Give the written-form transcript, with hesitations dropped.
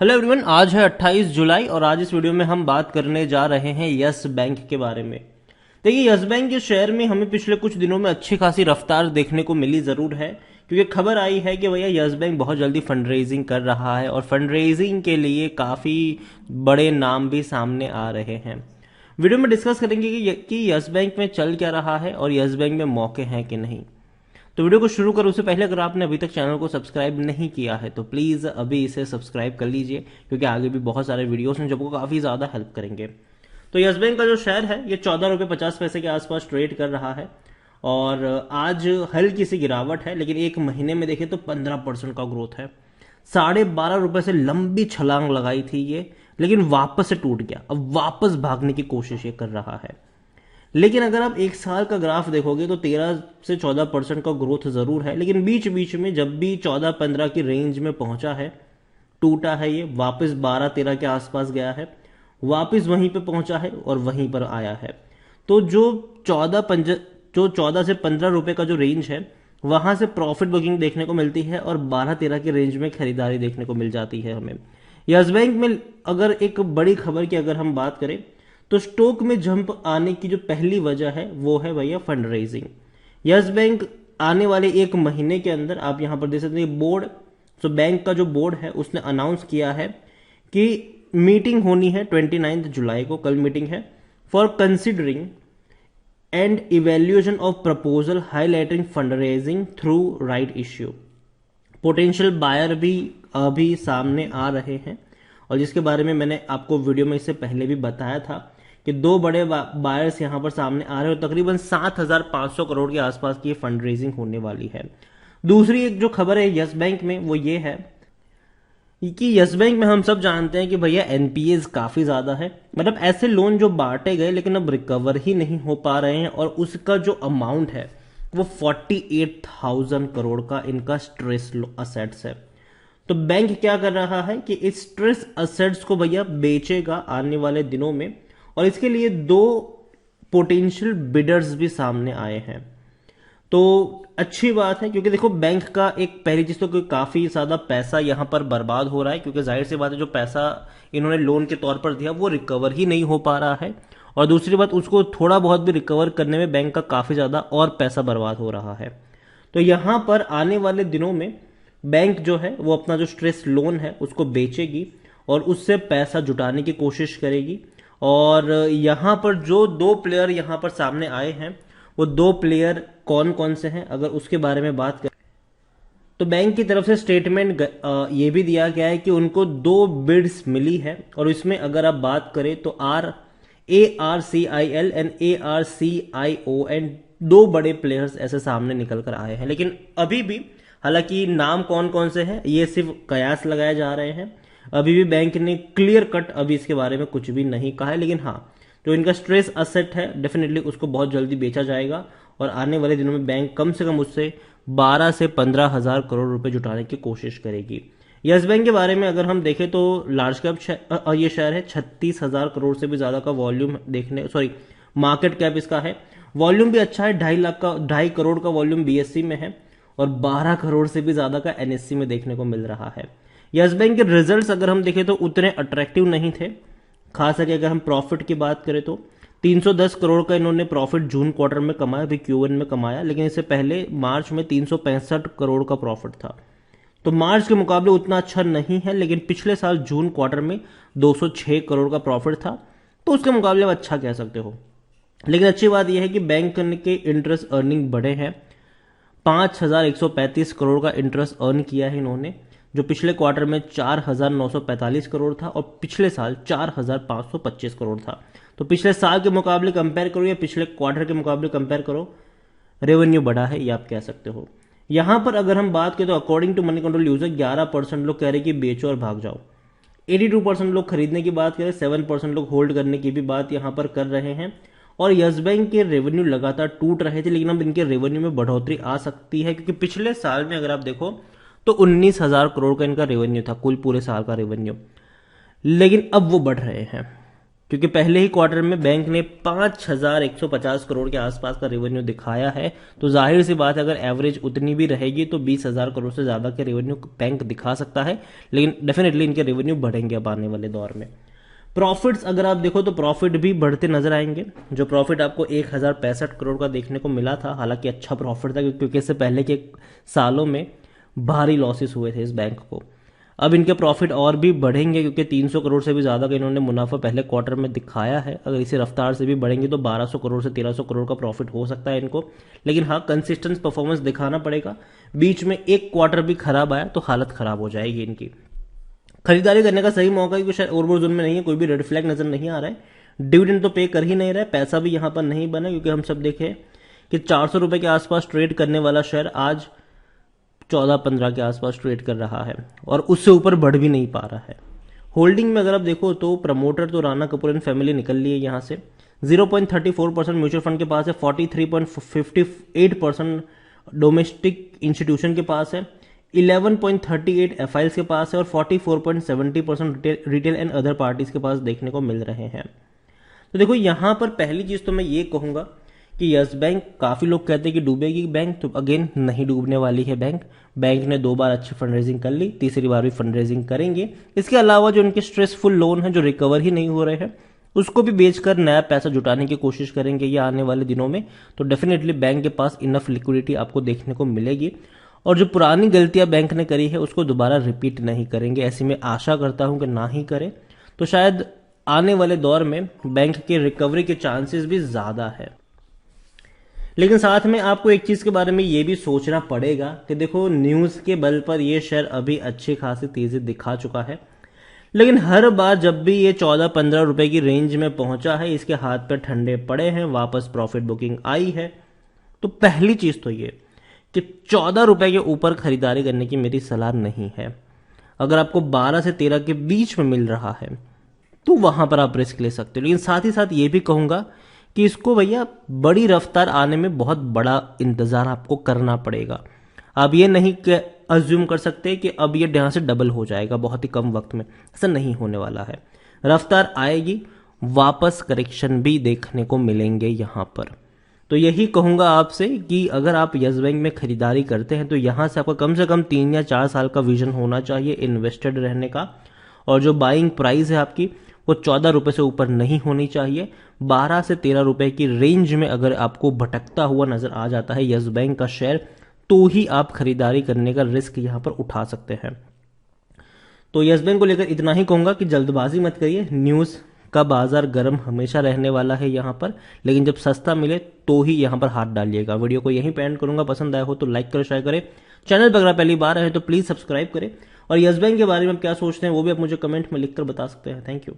Hello everyone, आज है 28 जुलाई और आज इस वीडियो में हम बात करने जा रहे हैं यस बैंक के बारे में। देखिए, यस बैंक के शेयर में हमें पिछले कुछ दिनों में अच्छी खासी रफ्तार देखने को मिली ज़रूर है, क्योंकि खबर आई है कि भैया यस बैंक बहुत जल्दी फंड रेजिंग कर रहा है और फंड रेजिंग के लिए काफ़ी बड़े नाम भी सामने आ रहे हैं। वीडियो में डिस्कस करेंगे कि यस बैंक में चल क्या रहा है और यस बैंक में मौके हैं कि नहीं। तो वीडियो को शुरू करो उससे पहले अगर आपने अभी तक चैनल को सब्सक्राइब नहीं किया है तो प्लीज़ अभी इसे सब्सक्राइब कर लीजिए, क्योंकि आगे भी बहुत सारे वीडियोस हैं जो आपको काफ़ी ज़्यादा हेल्प करेंगे। तो यस बैंक का जो शेयर है ये 14 रुपये 50 पैसे के आसपास ट्रेड कर रहा है और आज हल्की सी गिरावट है, लेकिन एक महीने में देखें तो 15% का ग्रोथ है। 12.5 रुपये से लंबी छलांग लगाई थी ये, लेकिन वापस से टूट गया। अब वापस भागने की कोशिश ये कर रहा है। लेकिन अगर आप एक साल का ग्राफ देखोगे तो 13 से 14% का ग्रोथ जरूर है, लेकिन बीच बीच में जब भी 14-15 की रेंज में पहुंचा है टूटा है ये, वापस 12-13 के आसपास गया है, वापस वहीं पे पहुंचा है और वहीं पर आया है। तो जो 14 से 15 रुपए का जो रेंज है वहां से प्रॉफिट बुकिंग देखने को मिलती है और 12-13 की रेंज में खरीदारी देखने को मिल जाती है हमें। यस बैंक में अगर एक बड़ी खबर की अगर हम बात करें तो स्टॉक में जंप आने की जो पहली वजह है वो है भैया फंड रेजिंग। यस बैंक आने वाले एक महीने के अंदर, आप यहां पर देख सकते हैं बोर्ड, तो बैंक का जो बोर्ड है उसने अनाउंस किया है कि मीटिंग होनी है 29 जुलाई को, कल मीटिंग है, for considering and evaluation of proposal highlighting fund raising through right issue. Potential buyer भी अभी सामने आ रहे हैं और जिसके बारे में मैंने आपको वीडियो में इससे पहले भी बताया था कि दो बड़े बायर्स यहां पर सामने आ रहे हैं और तकरीबन 7,500 करोड़ के आसपास की फंड रेजिंग होने वाली है। दूसरी एक जो खबर है यस बैंक में वो ये है कि यस बैंक में हम सब जानते हैं कि भैया एनपीएस काफी ज्यादा है, मतलब ऐसे लोन जो बांटे गए लेकिन अब रिकवर ही नहीं हो पा रहे हैं और उसका जो अमाउंट है वो 48,000 करोड़ का इनका स्ट्रेस असेट्स है। तो बैंक क्या कर रहा है कि इस स्ट्रेस असेट्स को भैया बेचेगा आने वाले दिनों में, और इसके लिए दो पोटेंशियल बिडर्स भी सामने आए हैं। तो अच्छी बात है, क्योंकि देखो बैंक का एक पहली चीज तो काफी ज्यादा पैसा यहां पर बर्बाद हो रहा है, क्योंकि जाहिर सी बात है जो पैसा इन्होंने लोन के तौर पर दिया वो रिकवर ही नहीं हो पा रहा है, और दूसरी बात उसको थोड़ा बहुत भी रिकवर करने में बैंक का काफी ज्यादा और पैसा बर्बाद हो रहा है। तो यहां पर आने वाले दिनों में बैंक जो है वो अपना जो स्ट्रेस लोन है उसको बेचेगी और उससे पैसा जुटाने की कोशिश करेगी। और यहां पर जो दो प्लेयर यहां पर सामने आए हैं वो दो प्लेयर कौन कौन से हैं अगर उसके बारे में बात करें तो बैंक की तरफ से स्टेटमेंट ये भी दिया गया है कि उनको दो बिड्स मिली है, और इसमें अगर आप बात करें तो ARCIL एंड ARCION दो बड़े प्लेयर्स ऐसे सामने निकल कर आए हैं। लेकिन अभी भी हालांकि नाम कौन कौन से हैं ये सिर्फ कयास लगाए जा रहे हैं, अभी भी बैंक ने क्लियर कट अभी इसके बारे में कुछ भी नहीं कहा है। लेकिन हाँ, जो इनका स्ट्रेस असेट है डेफिनेटली उसको बहुत जल्दी बेचा जाएगा और आने वाले दिनों में बैंक कम से कम उससे 12 से 15 हजार करोड़ रुपए जुटाने की कोशिश करेगी। यस बैंक के बारे में अगर हम देखें तो लार्ज कैप ये शेयर है, 36,000 करोड़ से भी ज्यादा का वॉल्यूम मार्केट कैप इसका है। वॉल्यूम भी अच्छा है, 2.5 करोड़ का वॉल्यूम बीएससी में है और 12 करोड़ से भी ज्यादा का एनएससी में देखने को मिल रहा है। यस बैंक के रिजल्ट्स अगर हम देखें तो उतने अट्रैक्टिव नहीं थे, खास करके अगर हम प्रॉफिट की बात करें तो 310 करोड़ का इन्होंने प्रॉफिट जून क्वार्टर में कमाया, अभी Q1 में कमाया, लेकिन इससे पहले मार्च में 365 करोड़ का प्रॉफिट था। तो मार्च के मुकाबले उतना अच्छा नहीं है, लेकिन पिछले साल जून क्वार्टर में 206 करोड़ का प्रॉफिट था, तो उसके मुकाबले आप अच्छा कह सकते हो। लेकिन अच्छी बात यह है कि बैंक के इंटरेस्ट अर्निंग बढ़े हैं, 5,135 करोड़ का इंटरेस्ट अर्न किया है इन्होंने, जो पिछले क्वार्टर में 4,945 करोड़ था और पिछले साल 4,525 करोड़ था। तो पिछले साल के मुकाबले कंपेयर करो या पिछले क्वार्टर के मुकाबले कंपेयर करो, रेवेन्यू बढ़ा है, ये आप कह सकते हो। यहां पर अगर हम बात करें तो according to Moneycontrol user 11% लोग कह रहे हैं कि बेचो और भाग जाओ, 82% लोग खरीदने की बात करें, 7% लोग होल्ड करने की भी बात यहां पर कर रहे हैं। और यस बैंक के रेवेन्यू लगातार टूट रहे थे, लेकिन अब इनके रेवेन्यू में बढ़ोतरी आ सकती है, क्योंकि पिछले साल में अगर आप देखो तो 19,000 करोड़ का इनका रेवेन्यू था, कुल पूरे साल का रेवेन्यू, लेकिन अब वो बढ़ रहे हैं। क्योंकि पहले ही क्वार्टर में बैंक ने 5,150 करोड़ के आसपास का रेवेन्यू दिखाया है। तो जाहिर सी बात है, अगर एवरेज उतनी भी रहेगी तो 20,000 करोड़ से ज्यादा के रेवेन्यू बैंक दिखा सकता है, लेकिन डेफिनेटली इनके रेवेन्यू बढ़ेंगे अब आने वाले दौर में। प्रॉफिट्स अगर आप देखो तो प्रॉफिट भी बढ़ते नजर आएंगे। जो प्रॉफिट आपको 1,065 करोड़ का देखने को मिला था, हालांकि अच्छा प्रॉफिट था क्योंकि इससे पहले के सालों में भारी लॉसेस हुए थे इस बैंक को। अब इनके प्रॉफिट और भी बढ़ेंगे क्योंकि 300 करोड़ से भी ज्यादा का इन्होंने मुनाफा पहले क्वार्टर में दिखाया है। अगर इसी रफ्तार से भी बढ़ेंगे तो 1200 करोड़ से 1300 करोड़ का प्रॉफिट हो सकता है इनको। लेकिन हाँ, कंसिस्टेंट परफॉर्मेंस दिखाना पड़ेगा। बीच में एक क्वार्टर भी खराब आया तो हालत खराब हो जाएगी इनकी। खरीदारी करने का सही मौका है क्योंकि शायद ओवरबोर्ड जोन में नहीं है, कोई भी रेड फ्लैग नजर नहीं आ रहा है। डिविडेंड तो पे कर ही नहीं रहा है, पैसा भी यहां पर नहीं बना क्योंकि हम सब देखें कि 400 रुपए के आसपास ट्रेड करने वाला शेयर आज 14-15 के आसपास ट्रेड कर रहा है और उससे ऊपर बढ़ भी नहीं पा रहा है। होल्डिंग में अगर आप देखो तो प्रमोटर तो राणा कपूर एंड फैमिली निकल ली है यहां से। 0.34% म्यूचुअल फंड के पास है, 43.58% डोमेस्टिक इंस्टीट्यूशन के पास है, 11.38 एफआईएल्स के पास है और 44.70% रिटेल एंड अदर पार्टीज के पास देखने को मिल रहे हैं। तो देखो यहां पर पहली चीज तो मैं ये कहूंगा कि यस बैंक, काफी लोग कहते हैं कि डूबेगी बैंक, तो अगेन नहीं डूबने वाली है बैंक। बैंक ने 2 बार अच्छी फंड रेजिंग कर ली, तीसरी बार भी फंड रेजिंग करेंगे। इसके अलावा जो उनके स्ट्रेसफुल लोन है जो रिकवर ही नहीं हो रहे हैं, उसको भी बेचकर नया पैसा जुटाने की कोशिश करेंगे ये आने वाले दिनों में। तो डेफिनेटली बैंक के पास इनफ लिक्विडिटी आपको देखने को मिलेगी और जो पुरानी गलतियां बैंक ने करी है उसको दोबारा रिपीट नहीं करेंगे। ऐसी मैं आशा करता हूं कि ना ही करें, तो शायद आने वाले दौर में बैंक के रिकवरी के चांसेस भी ज्यादा है। लेकिन साथ में आपको एक चीज के बारे में ये भी सोचना पड़ेगा कि देखो न्यूज के बल पर यह शेयर अभी अच्छी खासी तेजी दिखा चुका है, लेकिन हर बार जब भी ये 14-15 रुपए की रेंज में पहुंचा है इसके हाथ पे ठंडे पड़े हैं, वापस प्रॉफिट बुकिंग आई है। तो पहली चीज तो ये कि 14 रुपए के ऊपर खरीदारी करने की मेरी सलाह नहीं है। अगर आपको 12 से 13 के बीच में मिल रहा है तो वहां पर आप रिस्क ले सकते हो। लेकिन साथ ही साथ ये भी कहूंगा कि इसको भैया बड़ी रफ्तार आने में बहुत बड़ा इंतजार आपको करना पड़ेगा। आप ये नहीं अज्यूम कर सकते कि अब ये यहां से डबल हो जाएगा बहुत ही कम वक्त में, ऐसा नहीं होने वाला है। रफ्तार आएगी, वापस करेक्शन भी देखने को मिलेंगे यहां पर। तो यही कहूंगा आपसे कि अगर आप यस बैंक में खरीदारी करते हैं तो यहां से आपका कम से कम 3 या 4 साल का विजन होना चाहिए इन्वेस्टेड रहने का। और जो बाइंग प्राइस है आपकी वो 14 रुपए से ऊपर नहीं होनी चाहिए। 12 से 13 रुपए की रेंज में अगर आपको भटकता हुआ नजर आ जाता है यस बैंक का शेयर, तो ही आप खरीदारी करने का रिस्क यहां पर उठा सकते हैं। तो यस बैंक को लेकर इतना ही कहूंगा कि जल्दबाजी मत करिए। न्यूज का बाजार गर्म हमेशा रहने वाला है यहां पर, लेकिन जब सस्ता मिले तो ही यहां पर हाथ डालिएगा। वीडियो को यहीं पे एंड करूंगा। पसंद आया हो तो लाइक करें, शेयर करें। चैनल पर अगर पहली बार है तो प्लीज सब्सक्राइब करें और यस बैंक के बारे में क्या सोचते हैं वो भी आप मुझे कमेंट में लिखकर बता सकते हैं। Thank you.